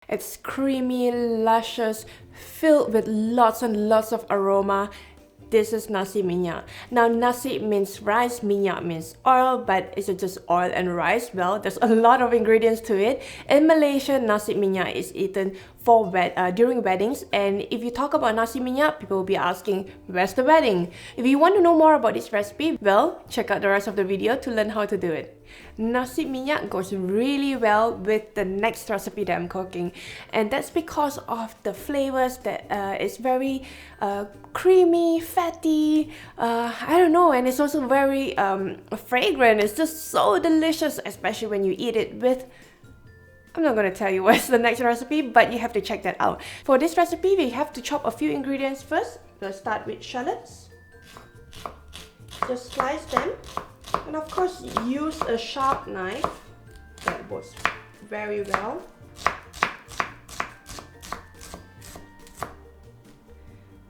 It's creamy, luscious, filled with lots and lots of aroma. This is Nasi Minyak. Now, nasi means rice, minyak means oil, but is it just oil and rice? Well, there's a lot of ingredients to it. In Malaysia, Nasi Minyak is eaten for during weddings, and if you talk about Nasi Minyak, people will be asking, where's the wedding? If you want to know more about this recipe, well, check out the rest of the video to learn how to do it. Nasi Minyak goes really well with the next recipe that I'm cooking, and that's because of the flavors that it's very creamy, fatty, I don't know, and it's also very fragrant. It's just so delicious, especially when you eat it with, I'm not going to tell you what's the next recipe, but you have to check that out. For this recipe, we have to chop a few ingredients first. We'll start with shallots. Just slice them. And of course, use a sharp knife. That works very well.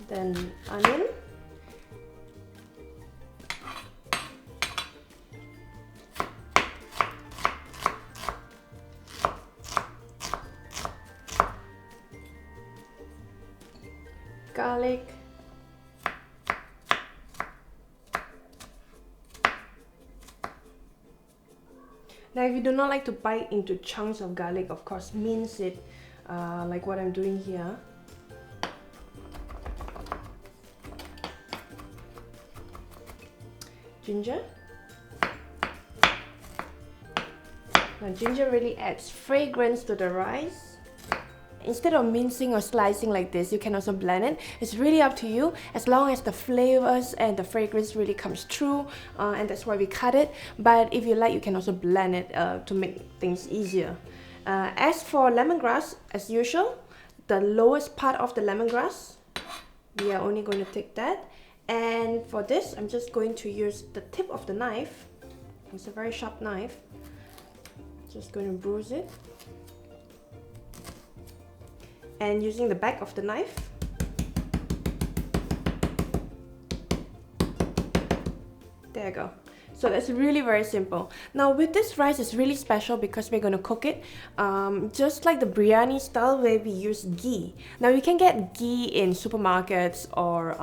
Then onion. Garlic. Now, if you do not like to bite into chunks of garlic, of course, mince it like what I'm doing here. Ginger. Now, ginger really adds fragrance to the rice. Instead of mincing or slicing like this, you can also blend it. It's really up to you, as long as the flavors and the fragrance really comes through, and that's why we cut it. But if you like, you can also blend it to make things easier. As for lemongrass, as usual, the lowest part of the lemongrass, we are only going to take that. And for this, I'm just going to use the tip of the knife. It's a very sharp knife. Just going to bruise it. And using the back of the knife, there you go. So that's really very simple. Now with this rice, it's really special because we're going to cook it just like the biryani style, where we use ghee. Now you can get ghee in supermarkets or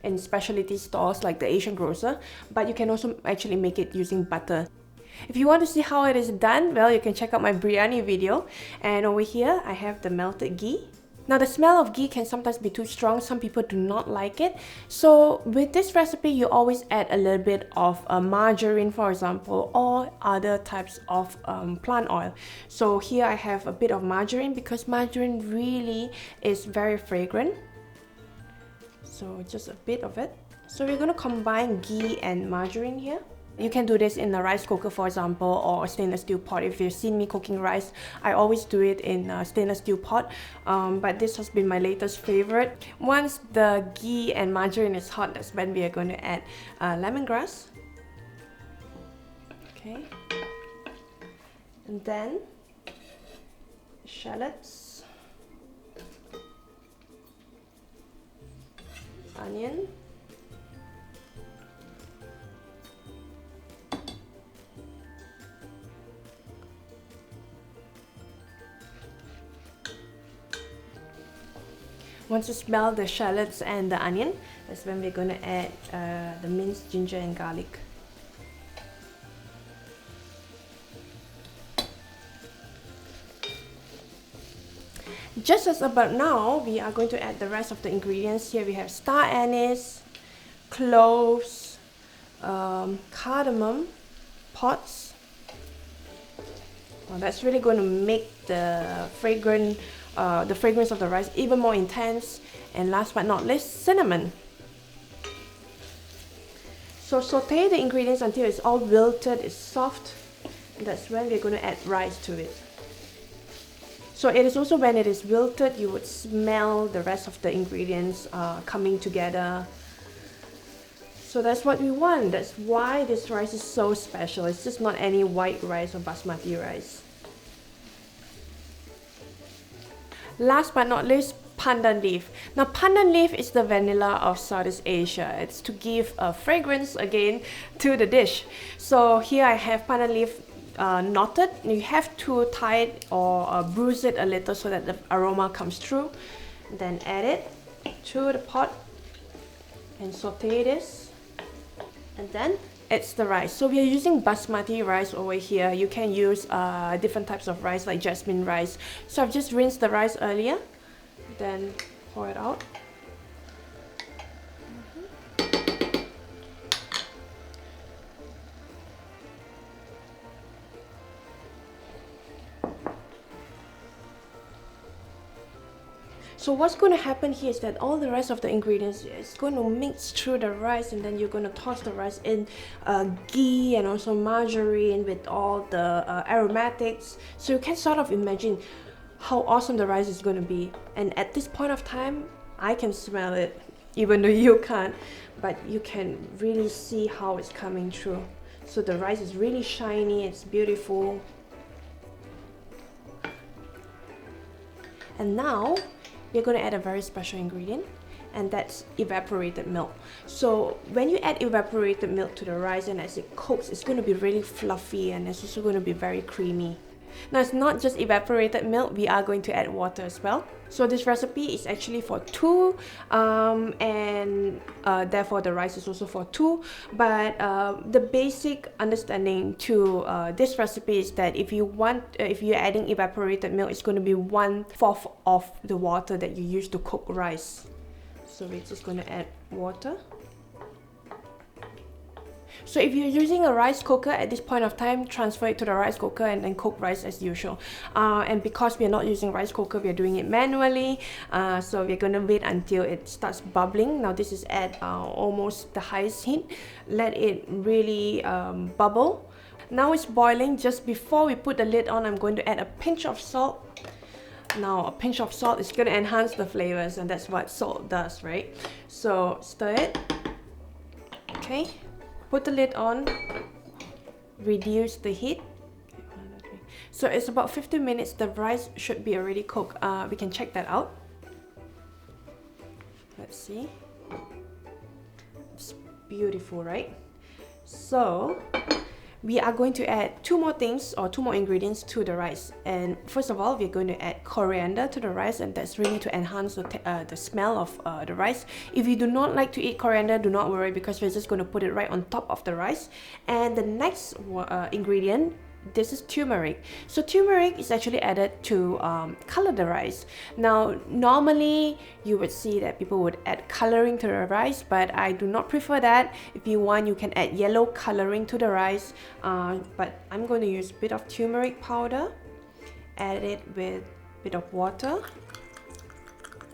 in specialty stores like the Asian grocer, but you can also actually make it using butter. If you want to see how it is done, well, you can check out my biryani video. And over here, I have the melted ghee. Now, the smell of ghee can sometimes be too strong. Some people do not like it. So with this recipe, you always add a little bit of margarine, for example, or other types of plant oil. So here I have a bit of margarine because margarine really is very fragrant. So just a bit of it. So we're going to combine ghee and margarine here. You can do this in a rice cooker, for example, or a stainless steel pot. If you've seen me cooking rice, I always do it in a stainless steel pot, but this has been my latest favorite. Once the ghee and margarine is hot, that's when we are going to add lemongrass. Okay. And then shallots, onion, once you smell the shallots and the onion, that's when we're going to add the minced ginger and garlic. Just as about now, we are going to add the rest of the ingredients. Here we have star anise, cloves, cardamom, pods. Well, that's really going to make the fragrance of the rice even more intense. And last but not least, cinnamon. So saute the ingredients until it's all wilted, it's soft. And that's when we're going to add rice to it. So it is also when it is wilted, you would smell the rest of the ingredients coming together. So that's what we want. That's why this rice is so special. It's just not any white rice or basmati rice. Last but not least, pandan leaf. Now pandan leaf is the vanilla of Southeast Asia. It's to give a fragrance again to the dish. So here I have pandan leaf knotted, you have to tie it or bruise it a little so that the aroma comes through. Then add it to the pot and saute this, and then it's the rice. So we are using basmati rice over here. You can use different types of rice like jasmine rice. So I've just rinsed the rice earlier, then pour it out. So what's going to happen here is that all the rest of the ingredients is going to mix through the rice, and then you're going to toss the rice in ghee and also margarine with all the aromatics. So you can sort of imagine how awesome the rice is going to be. And at this point of time, I can smell it, even though you can't, but you can really see how it's coming through. So the rice is really shiny, it's beautiful. And now you're going to add a very special ingredient, and that's evaporated milk. So when you add evaporated milk to the rice, and as it cooks, it's going to be really fluffy, and it's also going to be very creamy. Now it's not just evaporated milk, we are going to add water as well. So this recipe is actually for 2 and therefore the rice is also for 2, but the basic understanding to this recipe is that if you're adding evaporated milk, it's going to be 1/4 of the water that you use to cook rice. So we're just going to add water. So if you're using a rice cooker at this point of time, transfer it to the rice cooker and then cook rice as usual. And because we're not using rice cooker, we're doing it manually. So we're going to wait until it starts bubbling. Now this is at almost the highest heat. Let it really bubble. Now it's boiling. Just before we put the lid on, I'm going to add a pinch of salt. Now a pinch of salt is going to enhance the flavors, and that's what salt does, right? So stir it. Okay. Put the lid on, reduce the heat. So it's about 15 minutes, the rice should be already cooked. We can check that out. Let's see. It's beautiful, right? So we are going to add 2 more things or 2 more ingredients to the rice. And first of all, we're going to add coriander to the rice, and that's really to enhance the smell of the rice. If you do not like to eat coriander, do not worry, because we're just going to put it right on top of the rice. And the next ingredient, this is turmeric. So turmeric is actually added to color the rice. Now normally you would see that people would add coloring to the rice, but I do not prefer that. If you want, you can add yellow coloring to the rice, but I'm going to use a bit of turmeric powder, add it with a bit of water,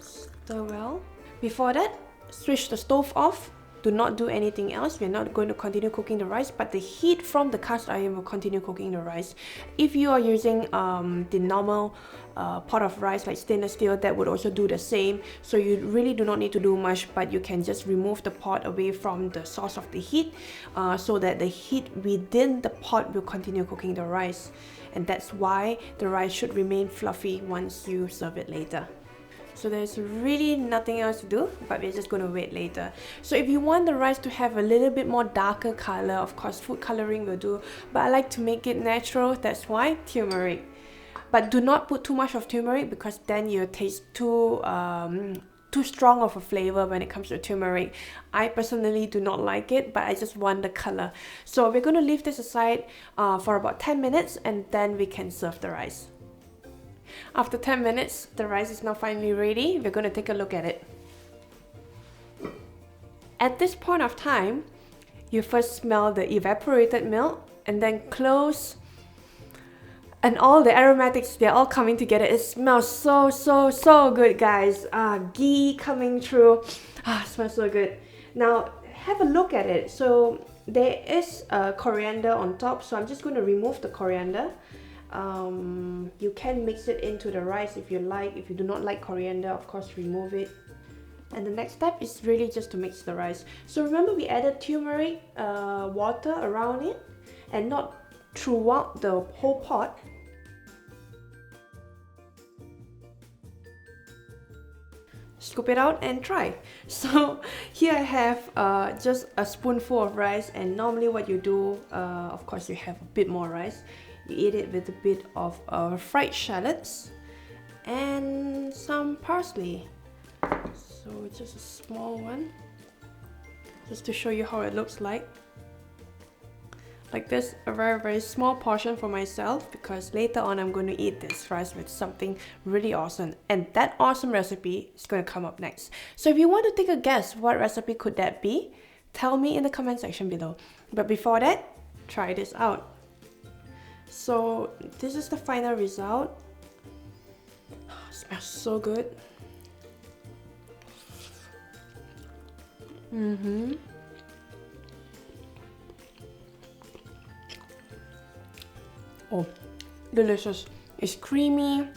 stir well. Before that, switch the stove off. Do not do anything else. We're not going to continue cooking the rice, but the heat from the cast iron will continue cooking the rice. If you are using the normal pot of rice like stainless steel, that would also do the same. So you really do not need to do much, but you can just remove the pot away from the source of the heat so that the heat within the pot will continue cooking the rice. And that's why the rice should remain fluffy once you serve it later. So there's really nothing else to do, but we're just going to wait later. So if you want the rice to have a little bit more darker color, of course food coloring will do, but I like to make it natural, that's why turmeric. But do not put too much of turmeric, because then you taste too strong of a flavor when it comes to turmeric. I personally do not like it, but I just want the color. So we're going to leave this aside for about 10 minutes, and then we can serve the rice. After 10 minutes, the rice is now finally ready. We're going to take a look at it. At this point of time, you first smell the evaporated milk, and then close, and all the aromatics, they're all coming together. It smells so good, guys. Ghee coming through. It smells so good. Now have a look at it. So there is coriander on top, so I'm just going to remove the coriander. You can mix it into the rice if you like. If you do not like coriander, of course remove it. And the next step is really just to mix the rice. So remember, we added turmeric water around it, and not throughout the whole pot. Scoop it out and try. So here I have just a spoonful of rice, and normally what you do, of course you have a bit more rice. You eat it with a bit of fried shallots and some parsley. So just a small one, just to show you how it looks like. Like this, a very small portion for myself, because later on I'm going to eat this rice with something really awesome, and that awesome recipe is going to come up next. So if you want to take a guess, what recipe could that be? Tell me in the comment section below. But before that, try this out. So this is the final result. It smells so good. Oh, delicious. It's creamy.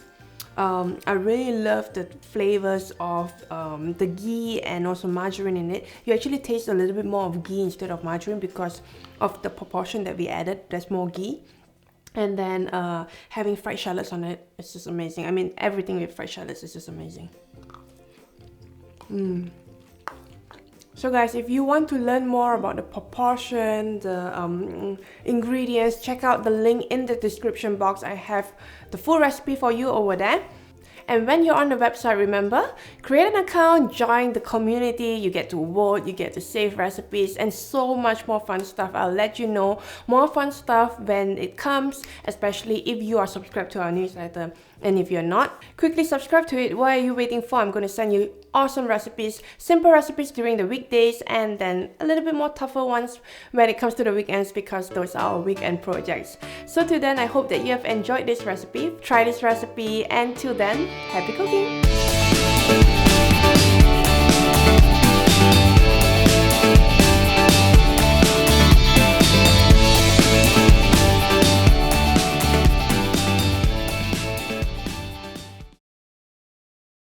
I really love the flavors of the ghee and also margarine in it. You actually taste a little bit more of ghee instead of margarine because of the proportion that we added. There's more ghee. And then having fried shallots on it, it's just amazing. I mean, everything with fried shallots is just amazing. So guys, if you want to learn more about the proportion, the ingredients, check out the link in the description box. I have the full recipe for you over there. And when you're on the website, remember, create an account, join the community, you get to vote, you get to save recipes, and so much more fun stuff. I'll let you know more fun stuff when it comes, especially if you are subscribed to our newsletter. And if you're not, quickly subscribe to it. What are you waiting for? I'm going to send you awesome recipes, simple recipes during the weekdays, and then a little bit more tougher ones when it comes to the weekends, because those are our weekend projects. So till then, I hope that you have enjoyed this recipe. Try this recipe, and till then, happy cooking!